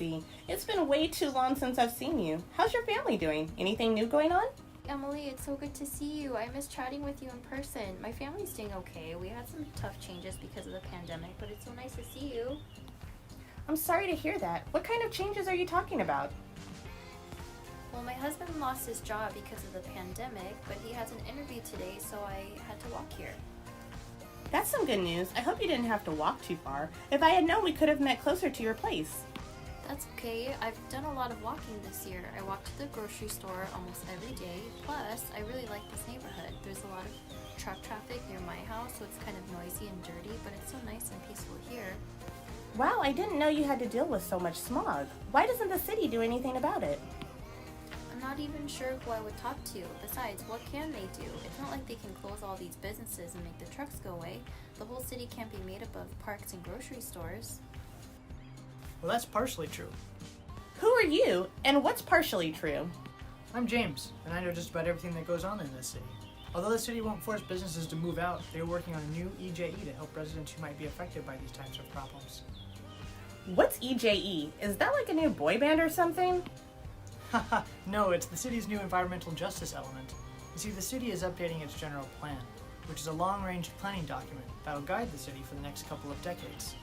Lindsay. It's been way too long since I've seen you. How's your family doing? Anything new going on? Emily, it's so good to see you. I miss chatting with you in person. My family's doing okay. We had some tough changes because of the pandemic, but it's so nice to see you. I'm sorry to hear that. What kind of changes are you talking about? Well, my husband lost his job because of the pandemic, but he has an interview today, so I had to walk here. That's some good news. I hope you didn't have to walk too far. If I had known, we could have met closer to your place. That's okay. I've done a lot of walking this year. I walk to the grocery store almost every day. Plus, I really like this neighborhood. There's a lot of truck traffic near my house, so it's kind of noisy and dirty, but it's so nice and peaceful here. Wow, I didn't know you had to deal with so much smog. Why doesn't the city do anything about it? I'm not even sure who I would talk to. Besides, what can they do? It's not like they can close all these businesses and make the trucks go away. The whole city can't be made up of parks and grocery stores. Well, that's partially true. Who are you, and what's partially true? I'm James, and I know just about everything that goes on in this city. Although the city won't force businesses to move out, they're working on a new EJE to help residents who might be affected by these types of problems. What's EJE? Is that like a new boy band or something? Haha, no, it's the city's new environmental justice element. You see, the city is updating its general plan, which is a long-range planning document that will guide the city for the next couple of decades.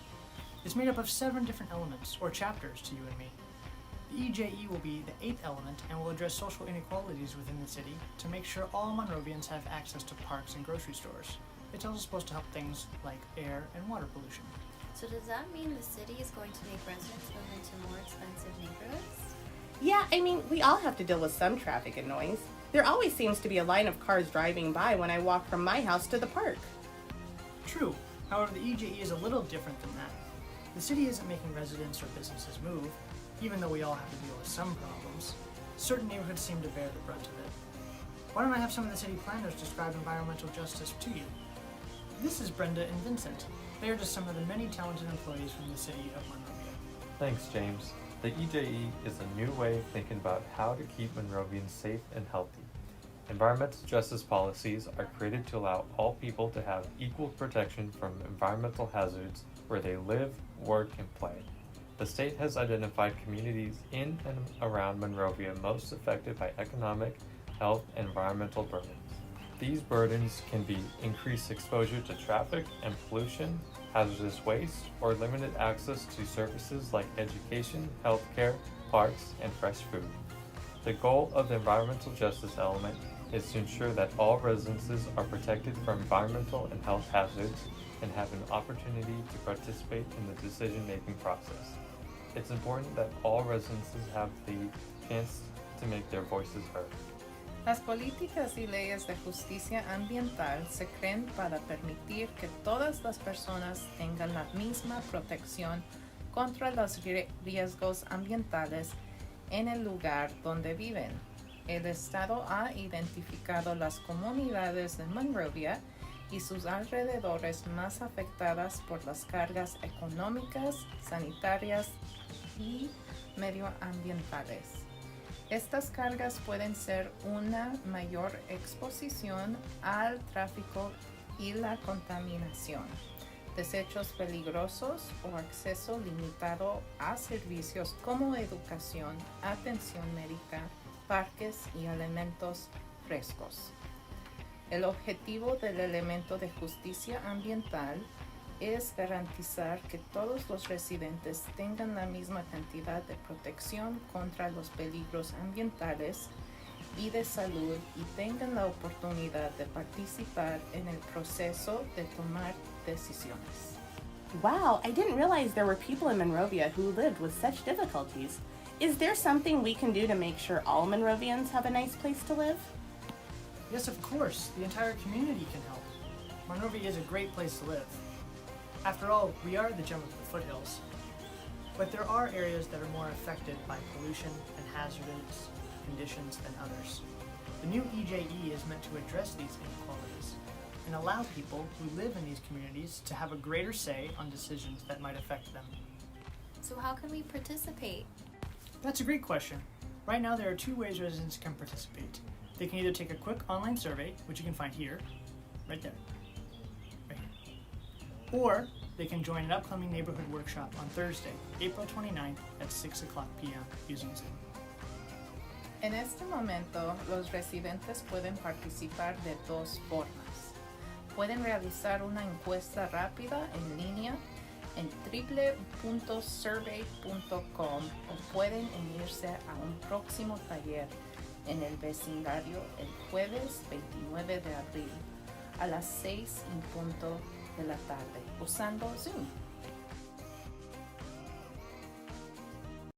It's made up of 7 different elements, or chapters to you and me. The EJE will be the 8th element and will address social inequalities within the city to make sure all Monrovians have access to parks and grocery stores. It's also supposed to help things like air and water pollution. So does that mean the city is going to make residents move into more expensive neighborhoods? Yeah, I mean, we all have to deal with some traffic and noise. There always seems to be a line of cars driving by when I walk from my house to the park. True. However, the EJE is a little different than that. The city isn't making residents or businesses move, even though we all have to deal with some problems. Certain neighborhoods seem to bear the brunt of it. Why don't I have some of the city planners describe environmental justice to you? This is Brenda and Vincent. They are just some of the many talented employees from the City of Monrovia. Thanks, James. The EJE is a new way of thinking about how to keep Monrovians safe and healthy. Environmental justice policies are created to allow all people to have equal protection from environmental hazards where they live, work, and play. The state has identified communities in and around Monrovia most affected by economic, health, and environmental burdens. These burdens can be increased exposure to traffic and pollution, hazardous waste, or limited access to services like education, healthcare, parks, and fresh food. The goal of the environmental justice element is to ensure that all residences are protected from environmental and health hazards and have an opportunity to participate in the decision-making process. It's important that all residences have the chance to make their voices heard. Las políticas y leyes de justicia ambiental se crean para permitir que todas las personas tengan la misma protección contra los riesgos ambientales en el lugar donde viven. El Estado ha identificado las comunidades de Monrovia y sus alrededores más afectadas por las cargas económicas, sanitarias y medioambientales. Estas cargas pueden ser una mayor exposición al tráfico y la contaminación, desechos peligrosos o acceso limitado a servicios como educación, atención médica, parques y alimentos frescos. El objetivo del elemento de justicia ambiental es garantizar que todos los residentes tengan la misma cantidad de protección contra los peligros ambientales y de salud y tengan la oportunidad de participar en el proceso de tomar decisiones. Wow, I didn't realize there were people in Monrovia who lived with such difficulties. Is there something we can do to make sure all Monrovians have a nice place to live? Yes, of course. The entire community can help. Monrovia is a great place to live. After all, we are the gem of the foothills. But there are areas that are more affected by pollution and hazardous conditions than others. The new EJE is meant to address these inequalities and allow people who live in these communities to have a greater say on decisions that might affect them. So how can we participate? That's a great question. Right now there are 2 ways residents can participate. They can either take a quick online survey, which you can find here, right there, right here. Or They can join an upcoming neighborhood workshop on Thursday, April 29th at 6 o'clock p.m. using Zoom. En este momento, los residentes pueden participar de dos formas. Pueden realizar una encuesta rápida en línea en www.survey.com o pueden unirse a un próximo taller en el vecindario el jueves 29 de abril a las 6:00 p.m. usando Zoom.